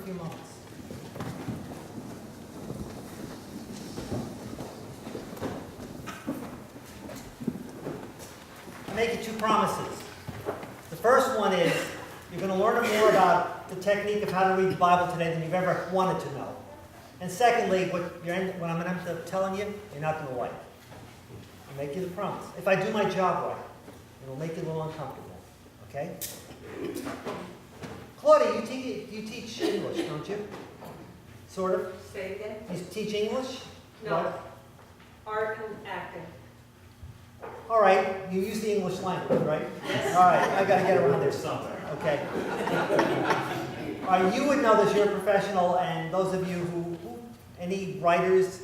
few moments. I make you two promises. The first one is you're going to learn more about the technique of how to read the Bible today than you've ever wanted to know. And secondly, what I'm going to telling you, you're not going to like. I'll make you the promise. If I do my job right, it'll make you a little uncomfortable. Okay? Claudia, you teach English, don't you? Sort of? Say it again? You teach English? No. What? Art and acting. All right, you use the English language, right? Yes. All right, I got to get around there somewhere. Okay. All right, you would know this. You're a professional, and those of you who any writers,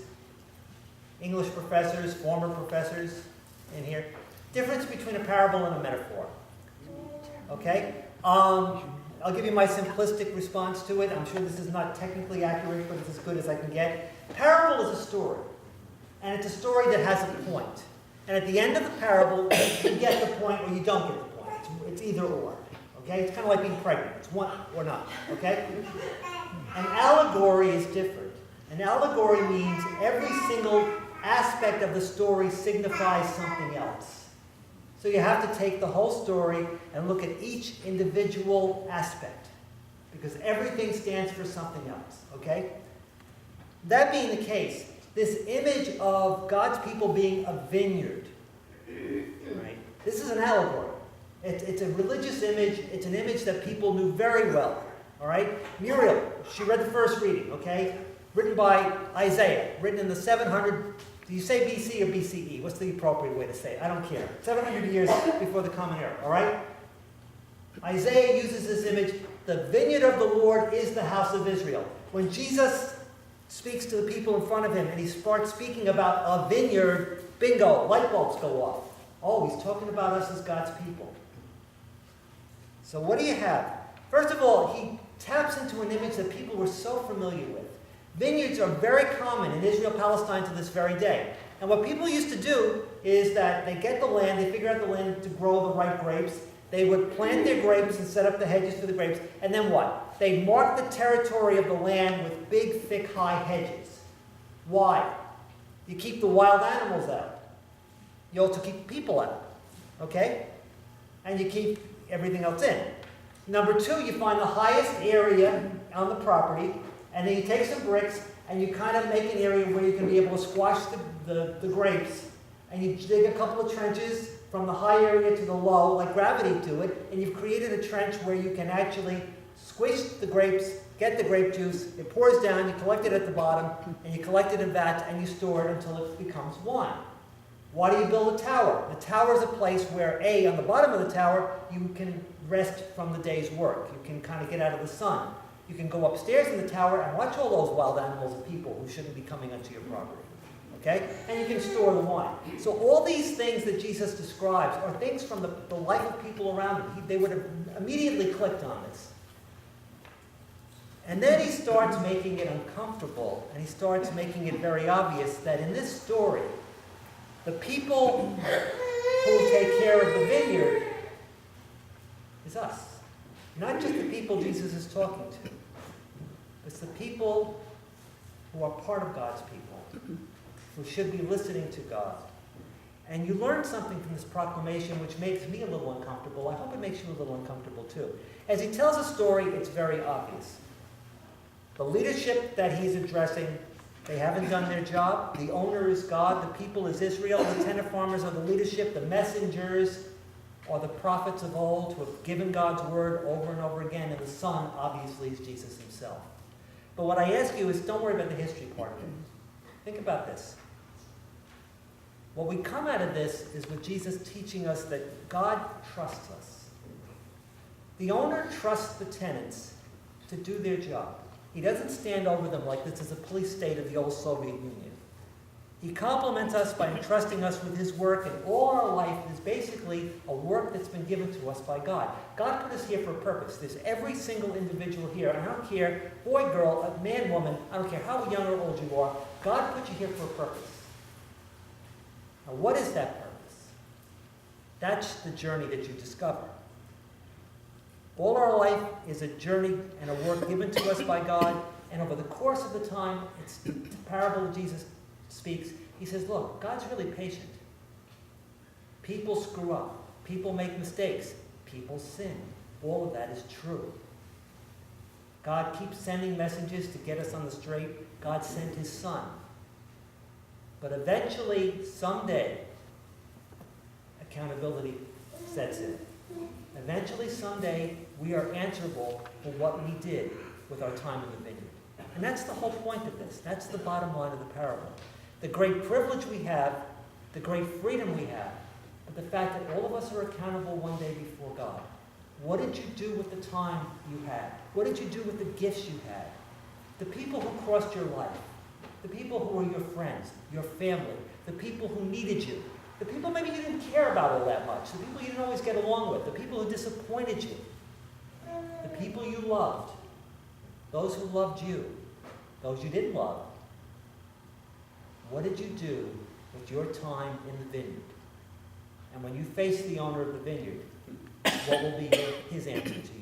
English professors, former professors in here, difference between a parable and a metaphor. Okay? I'll give you my simplistic response to it. I'm sure this is not technically accurate, but it's as good as I can get. Parable is a story, and it's a story that has a point. And at the end of the parable, you get the point or you don't get the point. It's either or. Okay? It's kind of like being pregnant. It's one or not. Okay? An allegory is different. An allegory means every single aspect of the story signifies something else. So you have to take the whole story and look at each individual aspect, because everything stands for something else. Okay? That being the case, this image of God's people being a vineyard, right? This is an allegory. It's a religious image. It's an image that people knew very well. All right? Muriel, she read the first reading, okay? Written by Isaiah, written in the 700, do you say BC or BCE? What's the appropriate way to say it? I don't care. 700 years before the Common Era, all right? Isaiah uses this image. The vineyard of the Lord is the house of Israel. When Jesus speaks to the people in front of him and he starts speaking about a vineyard, bingo, light bulbs go off. Oh, he's talking about us as God's people. So what do you have? First of all, he taps into an image that people were so familiar with. Vineyards are very common in Israel, Palestine to this very day. And what people used to do is that they get the land, they figure out the land to grow the right grapes. They would plant their grapes and set up the hedges for the grapes. And then what? They'd mark the territory of the land with big, thick, high hedges. Why? You keep the wild animals out. You also keep people out. Okay? And you keep everything else in. Number two, you find the highest area on the property, and then you take some bricks, and you kind of make an area where you can be able to squash the grapes, and you dig a couple of trenches from the high area to the low, like gravity to it, and you've created a trench where you can actually squish the grapes, get the grape juice, it pours down, you collect it at the bottom, and you collect it in vats, and you store it until it becomes wine. Why do you build a tower? The tower is a place where, on the bottom of the tower, you can rest from the day's work. You can kind of get out of the sun. You can go upstairs in the tower and watch all those wild animals and people who shouldn't be coming onto your property. Okay? And you can store the wine. So all these things that Jesus describes are things from the life of people around him. They would have immediately clicked on this. And then he starts making it uncomfortable, and he starts making it very obvious that in this story, the people who take care of the vineyard is us. Not just the people Jesus is talking to. It's the people who are part of God's people, who should be listening to God. And you learn something from this proclamation which makes me a little uncomfortable. I hope it makes you a little uncomfortable too. As he tells a story, it's very obvious. The leadership that he's addressing, they haven't done their job. The owner is God. The people is Israel. The tenant farmers are the leadership. The messengers are the prophets of old who have given God's word over and over again. And the Son, obviously, is Jesus himself. But what I ask you is, don't worry about the history part of it. Think about this. What we come out of this is with Jesus teaching us that God trusts us. The owner trusts the tenants to do their job. He doesn't stand over them like this is a police state of the old Soviet Union. He compliments us by entrusting us with his work, and all our life is basically a work that's been given to us by God. God put us here for a purpose. There's every single individual here. I don't care, boy, girl, man, woman, I don't care how young or old you are. God put you here for a purpose. Now, what is that purpose? That's the journey that you discover. All our life is a journey and a work given to us by God, and over the course of the time, it's the parable that Jesus speaks. He says, look, God's really patient. People screw up. People make mistakes. People sin. All of that is true. God keeps sending messages to get us on the straight. God sent his Son. But eventually, someday, accountability sets in. Eventually, someday, we are answerable for what we did with our time in the vineyard. And that's the whole point of this. That's the bottom line of the parable. The great privilege we have, the great freedom we have, but the fact that all of us are accountable one day before God. What did you do with the time you had? What did you do with the gifts you had? The people who crossed your life, the people who were your friends, your family, the people who needed you, the people maybe you didn't care about all that much, the people you didn't always get along with, the people who disappointed you, the people you loved, those who loved you, those you didn't love. What did you do with your time in the vineyard? And when you face the owner of the vineyard, what will be his answer to you?